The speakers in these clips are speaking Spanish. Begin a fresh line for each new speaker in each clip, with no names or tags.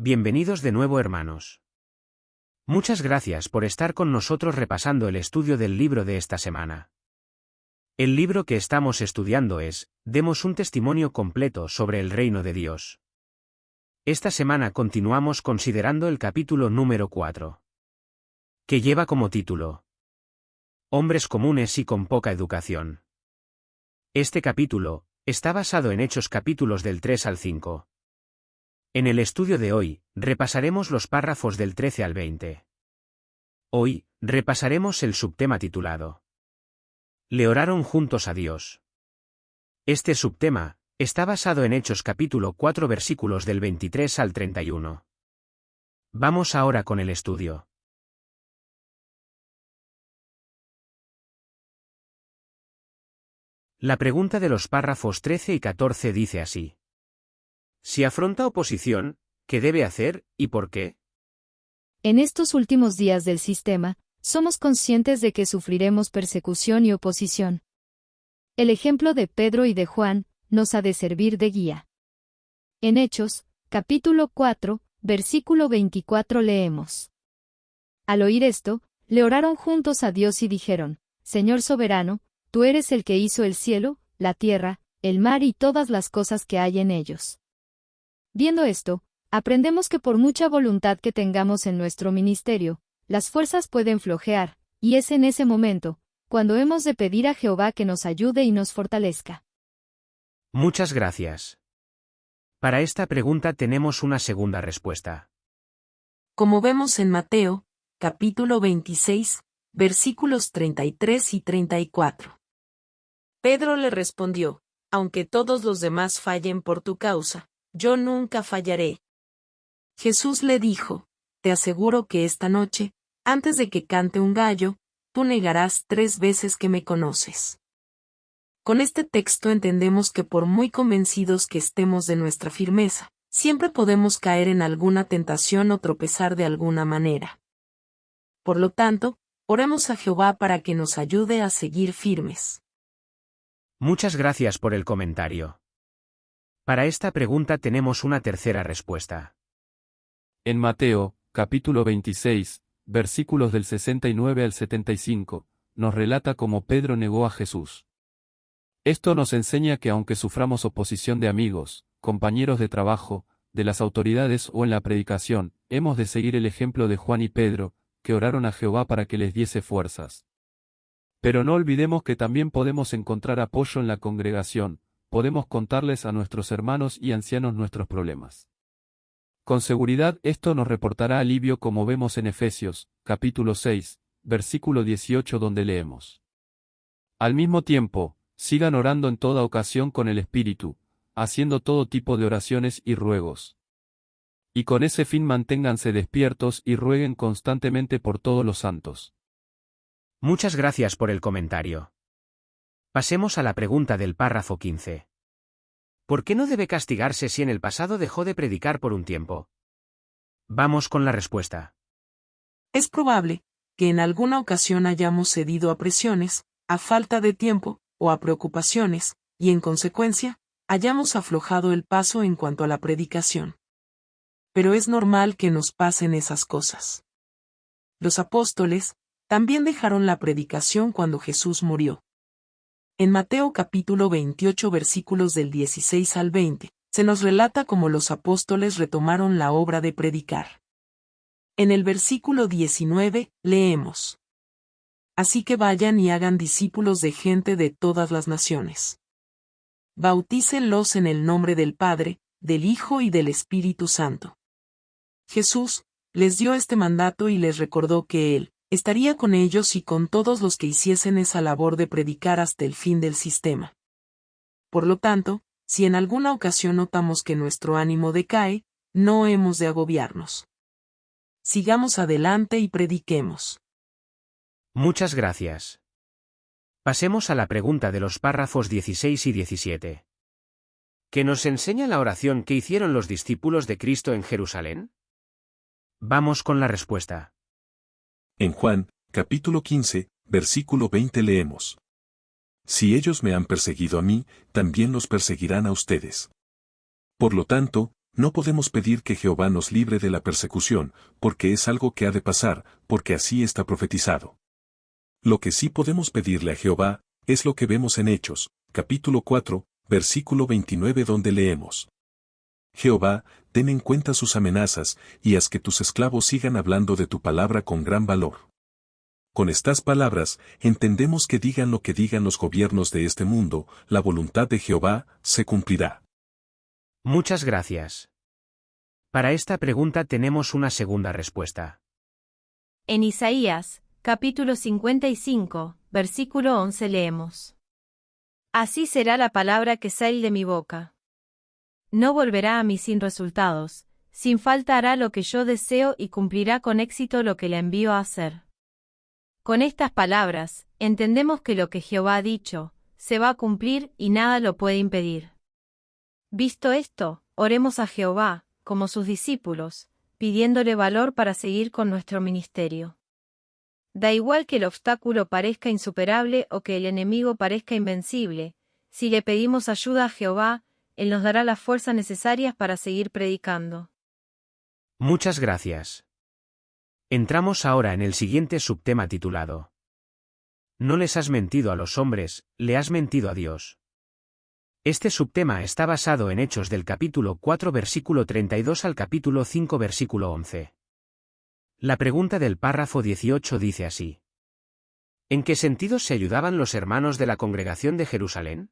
Bienvenidos de nuevo, hermanos. Muchas gracias por estar con nosotros repasando el estudio del libro de esta semana. El libro que estamos estudiando es, Demos un testimonio completo sobre el reino de Dios. Esta semana continuamos considerando el capítulo número 4, que lleva como título, Hombres comunes y con poca educación. Este capítulo está basado en Hechos capítulos del 3 al 5. En el estudio de hoy, repasaremos los párrafos del 13 al 20. Hoy, repasaremos el subtema titulado Le oraron juntos a Dios. Este subtema está basado en Hechos capítulo 4 versículos del 23 al 31. Vamos ahora con el estudio. La pregunta de los párrafos 13 y 14 dice así. Si afronta oposición, ¿qué debe hacer y por qué?
En estos últimos días del sistema, somos conscientes de que sufriremos persecución y oposición. El ejemplo de Pedro y de Juan nos ha de servir de guía. En Hechos, capítulo 4, versículo 24 leemos. Al oír esto, le oraron juntos a Dios y dijeron, Señor soberano, tú eres el que hizo el cielo, la tierra, el mar y todas las cosas que hay en ellos. Viendo esto, aprendemos que por mucha voluntad que tengamos en nuestro ministerio, las fuerzas pueden flojear, y es en ese momento, cuando hemos de pedir a Jehová que nos ayude y nos fortalezca.
Muchas gracias. Para esta pregunta tenemos una segunda respuesta.
Como vemos en Mateo, capítulo 26, versículos 33 y 34. Pedro le respondió, aunque todos los demás fallen por tu causa, yo nunca fallaré. Jesús le dijo, te aseguro que esta noche, antes de que cante un gallo, tú negarás 3 veces que me conoces. Con este texto entendemos que por muy convencidos que estemos de nuestra firmeza, siempre podemos caer en alguna tentación o tropezar de alguna manera. Por lo tanto, oremos a Jehová para que nos ayude a seguir firmes.
Muchas gracias por el comentario. Para esta pregunta tenemos una tercera respuesta.
En Mateo, capítulo 26, versículos del 69 al 75, nos relata cómo Pedro negó a Jesús. Esto nos enseña que aunque suframos oposición de amigos, compañeros de trabajo, de las autoridades o en la predicación, hemos de seguir el ejemplo de Juan y Pedro, que oraron a Jehová para que les diese fuerzas. Pero no olvidemos que también podemos encontrar apoyo en la congregación, podemos contarles a nuestros hermanos y ancianos nuestros problemas. Con seguridad esto nos reportará alivio como vemos en Efesios, capítulo 6, versículo 18 donde leemos. Al mismo tiempo, sigan orando en toda ocasión con el Espíritu, haciendo todo tipo de oraciones y ruegos. Y con ese fin manténganse despiertos y rueguen constantemente por todos los santos.
Muchas gracias por el comentario. Pasemos a la pregunta del párrafo 15. ¿Por qué no debe castigarse si en el pasado dejó de predicar por un tiempo? Vamos con la respuesta.
Es probable que en alguna ocasión hayamos cedido a presiones, a falta de tiempo, o a preocupaciones, y en consecuencia, hayamos aflojado el paso en cuanto a la predicación. Pero es normal que nos pasen esas cosas. Los apóstoles también dejaron la predicación cuando Jesús murió. En Mateo capítulo 28 versículos del 16 al 20, se nos relata cómo los apóstoles retomaron la obra de predicar. En el versículo 19, leemos. Así que vayan y hagan discípulos de gente de todas las naciones. Bautícenlos en el nombre del Padre, del Hijo y del Espíritu Santo. Jesús les dio este mandato y les recordó que Él estaría con ellos y con todos los que hiciesen esa labor de predicar hasta el fin del sistema. Por lo tanto, si en alguna ocasión notamos que nuestro ánimo decae, no hemos de agobiarnos. Sigamos adelante y prediquemos.
Muchas gracias. Pasemos a la pregunta de los párrafos 16 y 17. ¿Qué nos enseña la oración que hicieron los discípulos de Cristo en Jerusalén? Vamos con la respuesta.
En Juan, capítulo 15, versículo 20 leemos. Si ellos me han perseguido a mí, también los perseguirán a ustedes. Por lo tanto, no podemos pedir que Jehová nos libre de la persecución, porque es algo que ha de pasar, porque así está profetizado. Lo que sí podemos pedirle a Jehová, es lo que vemos en Hechos, capítulo 4, versículo 29 donde leemos. Jehová, ten en cuenta sus amenazas, y haz que tus esclavos sigan hablando de tu palabra con gran valor. Con estas palabras, entendemos que digan lo que digan los gobiernos de este mundo, la voluntad de Jehová se cumplirá.
Muchas gracias. Para esta pregunta tenemos una segunda respuesta.
En Isaías, capítulo 55, versículo 11 leemos. Así será la palabra que sale de mi boca. No volverá a mí sin resultados, sin falta hará lo que yo deseo y cumplirá con éxito lo que le envío a hacer. Con estas palabras, entendemos que lo que Jehová ha dicho, se va a cumplir y nada lo puede impedir. Visto esto, oremos a Jehová, como sus discípulos, pidiéndole valor para seguir con nuestro ministerio. Da igual que el obstáculo parezca insuperable o que el enemigo parezca invencible, si le pedimos ayuda a Jehová, Él nos dará las fuerzas necesarias para seguir predicando.
Muchas gracias. Entramos ahora en el siguiente subtema titulado: No les has mentido a los hombres, le has mentido a Dios. Este subtema está basado en Hechos del capítulo 4 versículo 32 al capítulo 5 versículo 11. La pregunta del párrafo 18 dice así: ¿En qué sentidos se ayudaban los hermanos de la congregación de Jerusalén?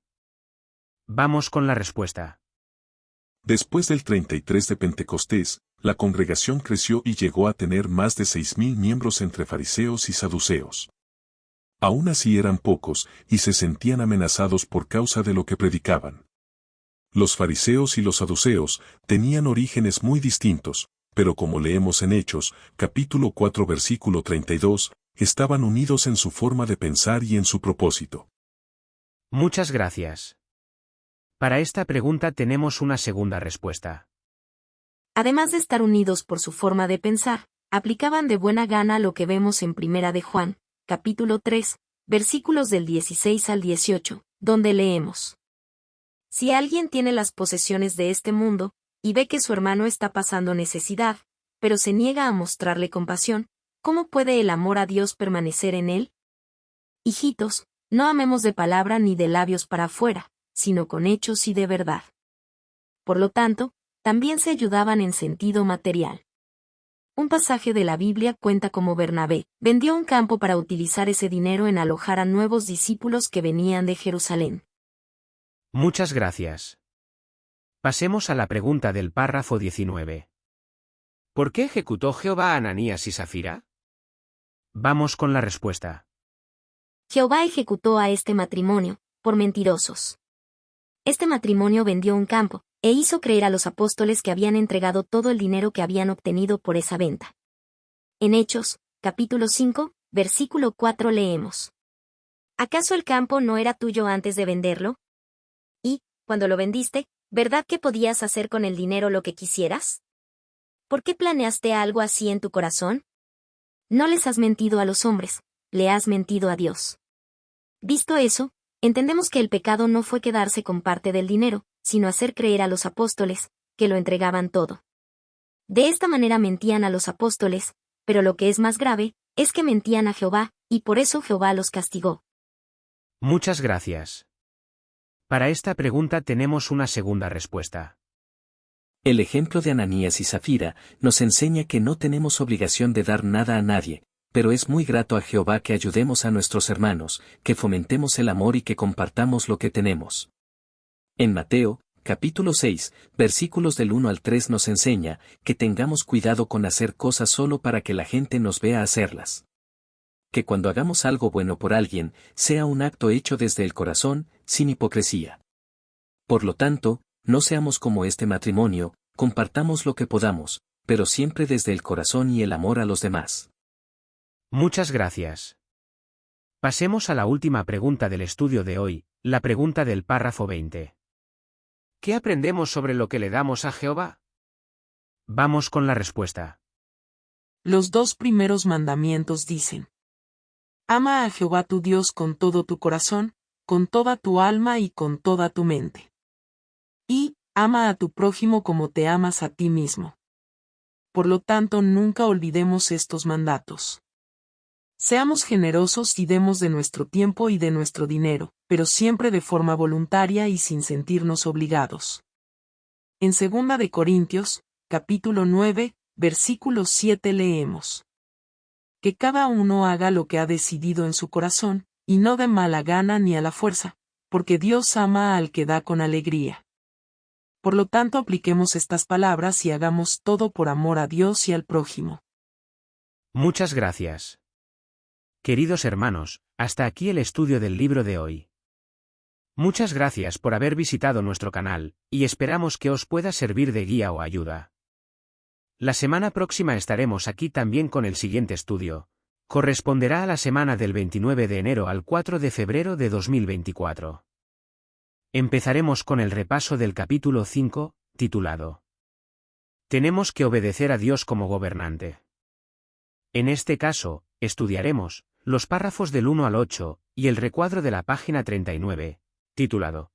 Vamos con la respuesta.
Después del 33 de Pentecostés, la congregación creció y llegó a tener más de 6,000 miembros entre fariseos y saduceos. Aún así eran pocos, y se sentían amenazados por causa de lo que predicaban. Los fariseos y los saduceos tenían orígenes muy distintos, pero como leemos en Hechos, capítulo 4 versículo 32, estaban unidos en su forma de pensar y en su propósito.
Muchas gracias. Para esta pregunta tenemos una segunda respuesta.
Además de estar unidos por su forma de pensar, aplicaban de buena gana lo que vemos en Primera de Juan, capítulo 3, versículos del 16 al 18, donde leemos: Si alguien tiene las posesiones de este mundo, y ve que su hermano está pasando necesidad, pero se niega a mostrarle compasión, ¿cómo puede el amor a Dios permanecer en él? Hijitos, no amemos de palabra ni de labios para afuera, sino con hechos y de verdad. Por lo tanto, también se ayudaban en sentido material. Un pasaje de la Biblia cuenta cómo Bernabé vendió un campo para utilizar ese dinero en alojar a nuevos discípulos que venían de Jerusalén.
Muchas gracias. Pasemos a la pregunta del párrafo 19. ¿Por qué ejecutó Jehová a Ananías y Safira? Vamos con la respuesta.
Jehová ejecutó a este matrimonio, por mentirosos. Este matrimonio vendió un campo, e hizo creer a los apóstoles que habían entregado todo el dinero que habían obtenido por esa venta. En Hechos, capítulo 5, versículo 4 leemos: ¿Acaso el campo no era tuyo antes de venderlo? Y, cuando lo vendiste, ¿verdad que podías hacer con el dinero lo que quisieras? ¿Por qué planeaste algo así en tu corazón? No les has mentido a los hombres, le has mentido a Dios. Visto eso, entendemos que el pecado no fue quedarse con parte del dinero, sino hacer creer a los apóstoles, que lo entregaban todo. De esta manera mentían a los apóstoles, pero lo que es más grave, es que mentían a Jehová, y por eso Jehová los castigó.
Muchas gracias. Para esta pregunta tenemos una segunda respuesta.
El ejemplo de Ananías y Safira nos enseña que no tenemos obligación de dar nada a nadie, pero es muy grato a Jehová que ayudemos a nuestros hermanos, que fomentemos el amor y que compartamos lo que tenemos. En Mateo, capítulo 6, versículos del 1 al 3 nos enseña que tengamos cuidado con hacer cosas solo para que la gente nos vea hacerlas. Que cuando hagamos algo bueno por alguien, sea un acto hecho desde el corazón, sin hipocresía. Por lo tanto, no seamos como este matrimonio, compartamos lo que podamos, pero siempre desde el corazón y el amor a los demás.
Muchas gracias. Pasemos a la última pregunta del estudio de hoy, la pregunta del párrafo 20. ¿Qué aprendemos sobre lo que le damos a Jehová? Vamos con la respuesta.
Los 2 primeros mandamientos dicen: Ama a Jehová tu Dios con todo tu corazón, con toda tu alma y con toda tu mente. Y, Ama a tu prójimo como te amas a ti mismo. Por lo tanto, nunca olvidemos estos mandatos. Seamos generosos y demos de nuestro tiempo y de nuestro dinero, pero siempre de forma voluntaria y sin sentirnos obligados. En 2 de Corintios, capítulo 9, versículo 7 leemos: Que cada uno haga lo que ha decidido en su corazón, y no de mala gana ni a la fuerza, porque Dios ama al que da con alegría. Por lo tanto, apliquemos estas palabras y hagamos todo por amor a Dios y al prójimo.
Muchas gracias. Queridos hermanos, hasta aquí el estudio del libro de hoy. Muchas gracias por haber visitado nuestro canal, y esperamos que os pueda servir de guía o ayuda. La semana próxima estaremos aquí también con el siguiente estudio. Corresponderá a la semana del 29 de enero al 4 de febrero de 2024. Empezaremos con el repaso del capítulo 5, titulado Tenemos que obedecer a Dios como gobernante. En este caso, estudiaremos los párrafos del 1 al 8 y el recuadro de la página 39, titulado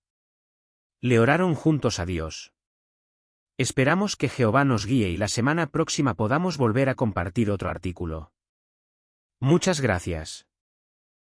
Le oraron juntos a Dios. Esperamos que Jehová nos guíe y la semana próxima podamos volver a compartir otro artículo. Muchas gracias.